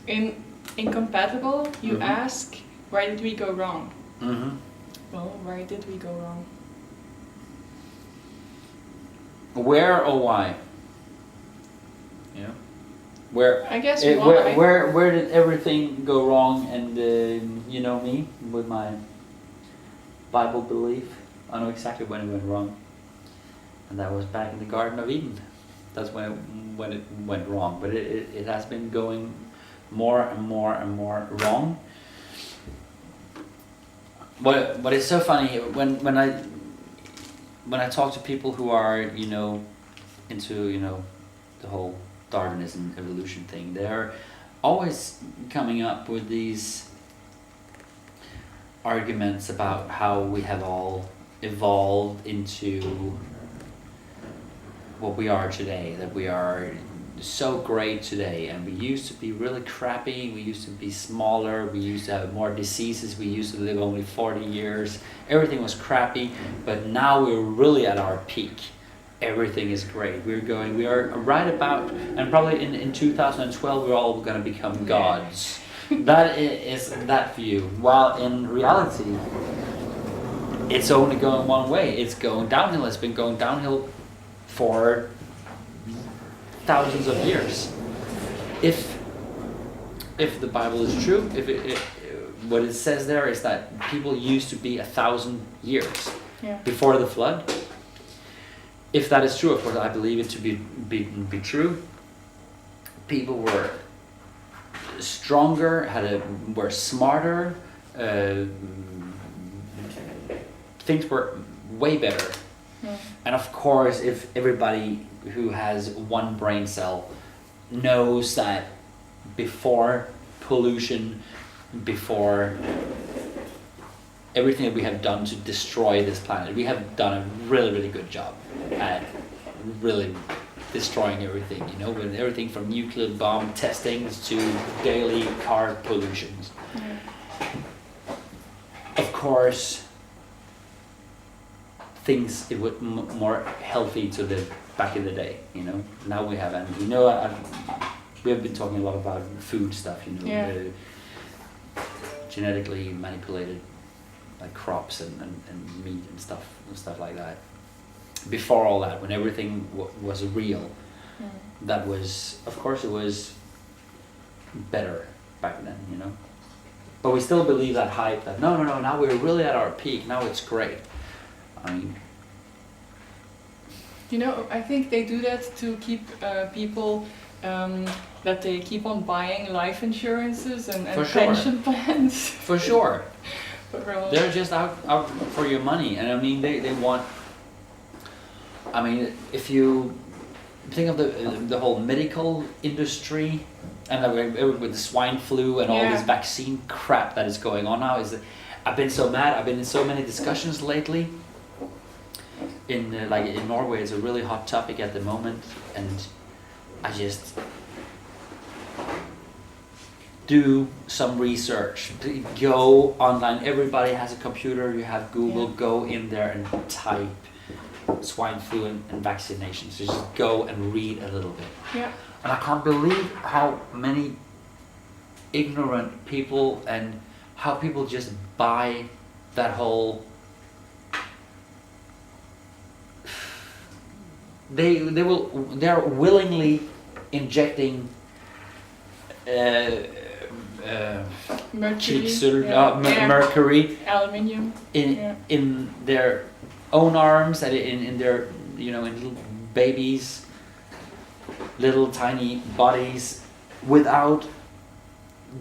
in incompatible, you ask, where did we go wrong? Well, where did we go wrong? Where or why? Yeah. Where? I guess why. Where did everything go wrong? And you know me with my Bible belief. I know exactly when it went wrong, and that was back in the Garden of Eden. That's when it went wrong. But it has been going more and more and more wrong. But it's so funny when I talk to people who are into the whole Darwinism evolution thing, they're always coming up with these arguments about how we have all evolved into what we are today, that we are so great today, and we used to be really crappy, we used to be smaller, we used to have more diseases, we used to live only 40 years, everything was crappy, but now we're really at our peak. Everything is great. We are right about, and probably in 2012 we're all going to become gods. That is that view, while in reality it's only going one way. It's going downhill. It's been going downhill for thousands of years. If the Bible is true, what it says there is that people used to be 1,000 years before the flood. If that is true, of course, I believe it to be true. People were stronger, were smarter. Things were way better. And of course, if everybody who has one brain cell knows that before pollution, before everything that we have done to destroy this planet, we have done a really, really good job at really destroying everything, with everything from nuclear bomb testings to daily car pollutions. Of course, it was more healthy to live back in the day, Now we have, and we have been talking a lot about food stuff, the genetically manipulated like crops and meat and stuff like that. Before all that, when everything was real, that was, of course, it was better back then, But we still believe that hype that no, now we're really at our peak. Now it's great. I mean, I think they do that to keep people that they keep on buying life insurances and pension plans. For sure. They're just out for your money, and I mean they want. I mean, if you think of the whole medical industry, and with the swine flu and all this vaccine crap that is going on now, I've been so mad. I've been in so many discussions lately. In Norway, it's a really hot topic at the moment, and I just do some research. Go online. Everybody has a computer. You have Google. Go in there and type swine flu and vaccinations. So just go and read a little bit. Yeah. And I can't believe how many ignorant people and how people just buy that whole. They're willingly injecting mercury, aluminium in their own arms and in their in little babies, little tiny bodies, without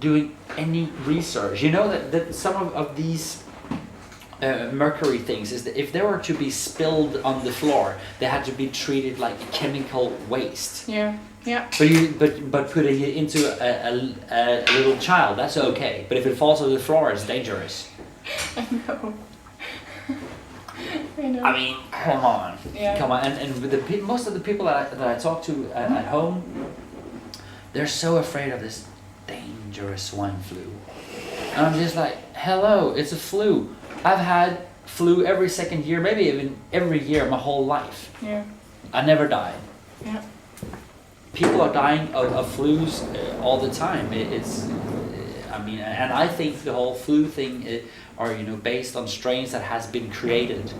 doing any research. That some of these mercury things is that if they were to be spilled on the floor, they had to be treated like chemical waste. Yeah. But putting it into a little child, that's okay. But if it falls on the floor, it's dangerous. I know. I mean, come on. Yeah. Come on. And with most of the people that I talk to at home, they're so afraid of this dangerous swine flu. And I'm just like, hello, it's a flu. I've had flu every second year, maybe even every year my whole life. Yeah. I never died. Yeah. people are dying of flus all the time. I mean, and I think the whole flu thing are based on strains that has been created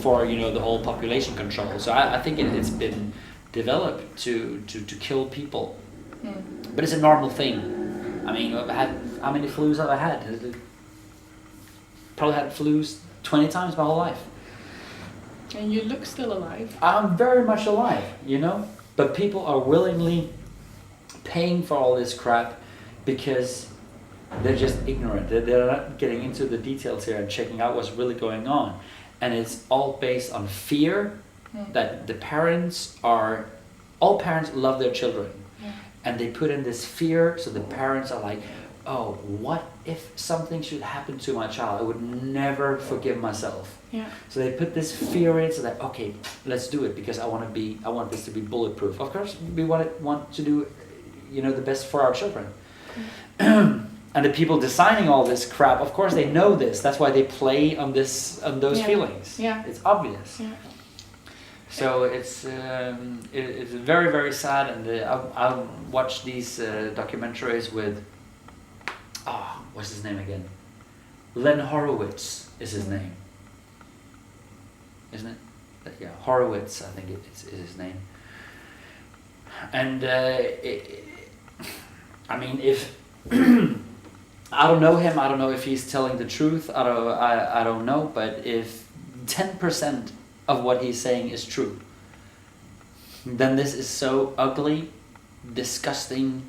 for the whole population control. So I think it's been developed to kill people, but it's a normal thing. I mean, how many flus have I had? Probably had flus 20 times my whole life. And you look still alive. I'm very much alive, but people are willingly paying for all this crap because they're just ignorant. They're not getting into the details here and checking out what's really going on. And it's all based on fear that all parents love their children. Yeah. And they put in this fear, so the parents are like, oh, what if something should happen to my child? I would never forgive myself. Yeah. So they put this fear in, so that, okay, let's do it because I want this to be bulletproof. Of course, we want to do, the best for our children. And the people designing all this crap, of course, they know this. That's why they play on those feelings. Yeah. It's obvious. Yeah. So it's very, very sad, and I'll watch these documentaries with what's his name again? Len Horowitz is his name, isn't it? Yeah, Horowitz, I think is his name. And I mean, if I don't know him, I don't know if he's telling the truth. I don't know, but if 10% of what he's saying is true, then this is so ugly, disgusting,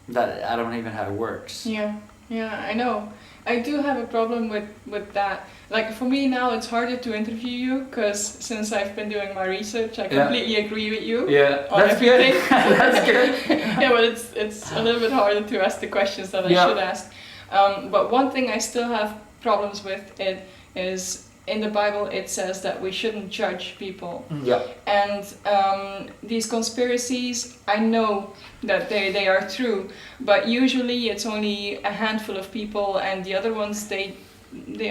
that I don't even have words. Yeah, I know. I do have a problem with that. Like, for me now, it's harder to interview you because since I've been doing my research, I completely agree with you. Yeah, on that's everything. good. That's good. Yeah, but it's a little bit harder to ask the questions that I should ask. But one thing I still have problems with it is in the Bible it says that we shouldn't judge people. Yeah. And these conspiracies, I know that they are true, but usually it's only a handful of people, and the other ones they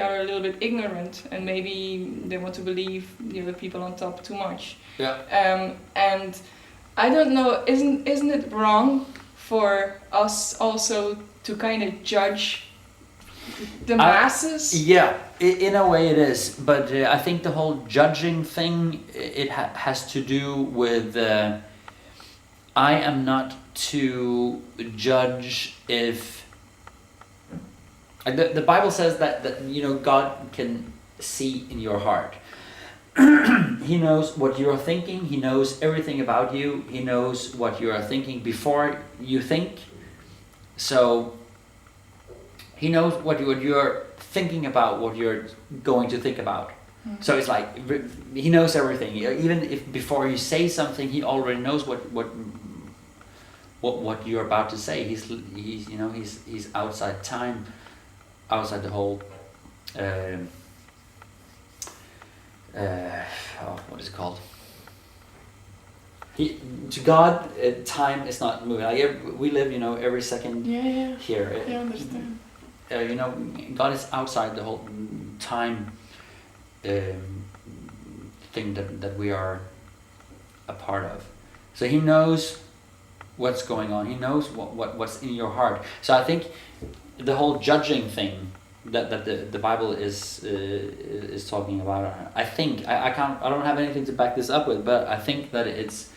are a little bit ignorant, and maybe they want to believe the other people on top too much. Yeah. And I don't know, isn't it wrong for us also to kind of judge the masses? Yeah, in a way it is, but I think the whole judging thing, it has to do with I am not to judge if the Bible says that God can see in your heart. He knows what you're thinking. He knows everything about you. He knows what you are thinking before you think. So He knows what you're thinking about, what you're going to think about. So it's like He knows everything. Even if before you say something, He already knows what you're about to say. He's outside time, outside the whole. What is it called? To God, time is not moving. Like we live, every second here. I understand. God is outside the whole time thing that we are a part of. So He knows what's going on. He knows what's in your heart. So I think the whole judging thing that the Bible is talking about. I think I don't have anything to back this up with, but I think that it's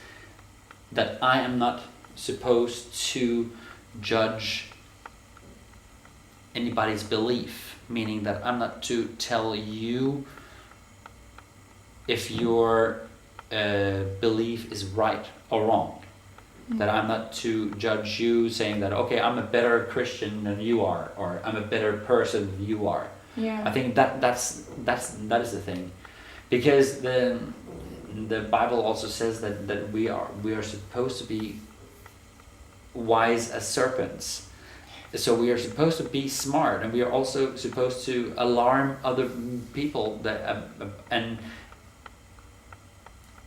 that I am not supposed to judge anybody's belief, meaning that I'm not to tell you if your belief is right or wrong. That I'm not to judge you saying that, okay, I'm a better Christian than you are, or I'm a better person than you are. Yeah. I think that is the thing, because the Bible also says that we are supposed to be wise as serpents. So we are supposed to be smart, and we are also supposed to alarm other people that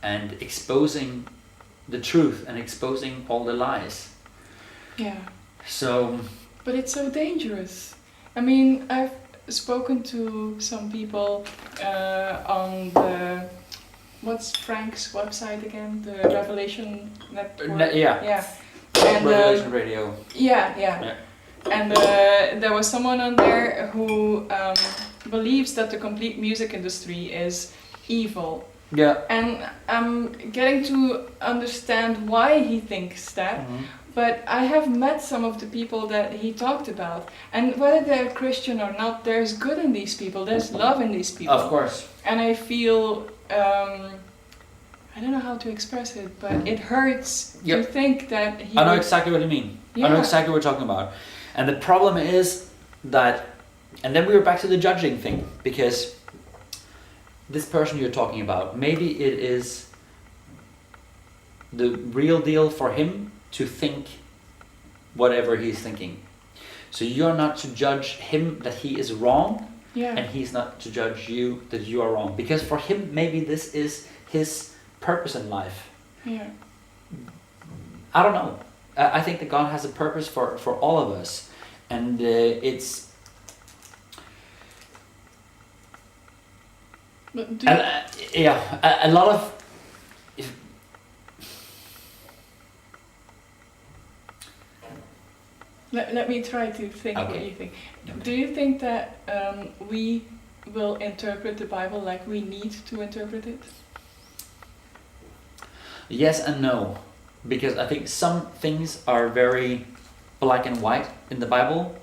and exposing the truth and exposing all the lies. Yeah. So. But it's so dangerous. I mean, I've spoken to some people on the what's Frank's website again? The Revelation Network. Yeah. Yeah. And Revelation Radio. yeah. And there was someone on there who believes that the complete music industry is evil. Yeah. And I'm getting to understand why he thinks that. Mhm. But I have met some of the people that he talked about, and whether they're Christian or not, there's good in these people, there's love in these people. Of course. And I feel, I don't know how to express it, but it hurts to think that he... I know exactly what you mean. Yeah. I know exactly what you're talking about. And the problem is that, and then we were back to the judging thing, because this person you're talking about, maybe it is the real deal for him to think whatever he's thinking. So you're not to judge him that he is wrong, and he's not to judge you that you are wrong. Because for him, maybe this is his purpose in life. Yeah. I don't know. I think that God has a purpose for all of us. And it's... But a lot of... Let me try to think what you think. Do you think that we will interpret the Bible like we need to interpret it? Yes and no. Because I think some things are very black and white in the Bible,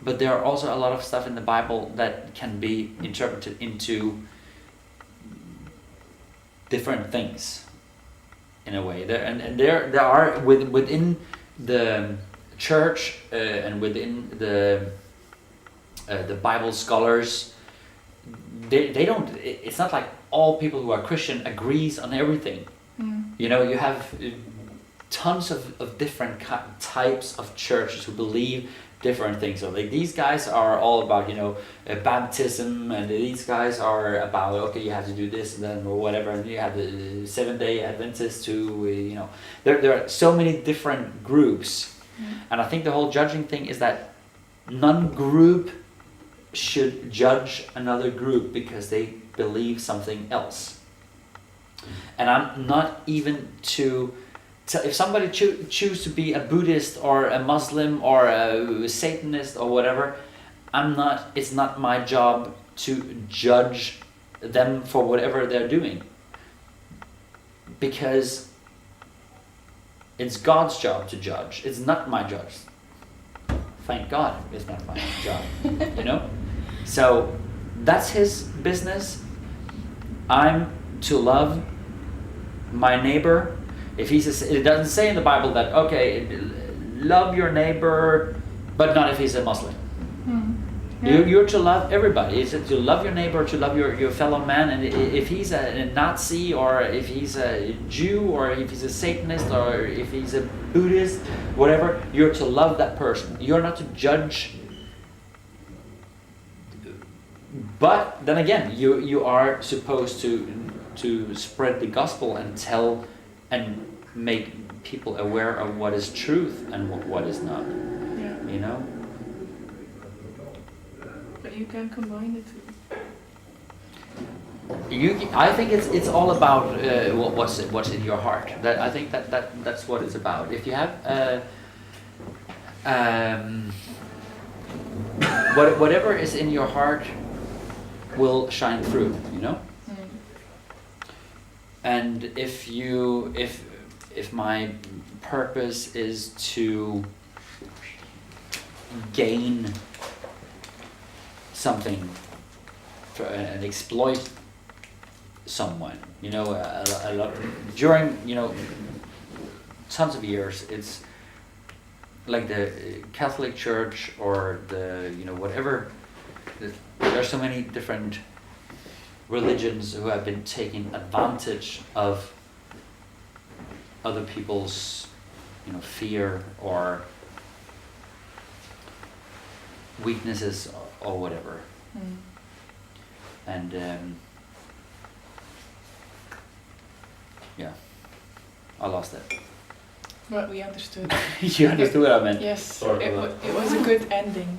but there are also a lot of stuff in the Bible that can be interpreted into different things in a way. There are within the church and within the Bible scholars, they don't. It's not like all people who are Christian agrees on everything. You know, you have tons of different types of churches who believe different things. So like these guys are all about, you know, baptism, and these guys are about, okay, you have to do this and then or whatever, and you have the Seventh-day Adventists who, you know, there are so many different groups. And I think the whole judging thing is that none group should judge another group because they believe something else. And I'm not even if somebody choose to be a Buddhist or a Muslim or a Satanist or whatever, it's not my job to judge them for whatever they're doing. Because it's God's job to judge. It's not my job. Thank God it's not my job, you know? So that's his business. I'm to love my neighbor. If it doesn't say in the Bible that, okay, love your neighbor, but not if he's a Muslim. You're to love everybody. It's to love your neighbor, to love your fellow man. And if he's a Nazi, or if he's a Jew, or if he's a Satanist, or if he's a Buddhist, whatever, you're to love that person. You're not to judge. But then again, you are supposed to spread the gospel and tell and make people aware of what is truth and what is not. Yeah. You know? But you can combine the two. I think it's all about what's in your heart. I think that's what it's about. If you have whatever is in your heart will shine through, you know. And if my purpose is to gain something and exploit someone, you know, a lot during, you know, tons of years, it's like the Catholic Church or the, you know, whatever. There are so many different religions who have been taking advantage of other people's, you know, fear or weaknesses or whatever. And yeah, I lost it. But we understood. You understood what I meant? Yes, it was a good ending.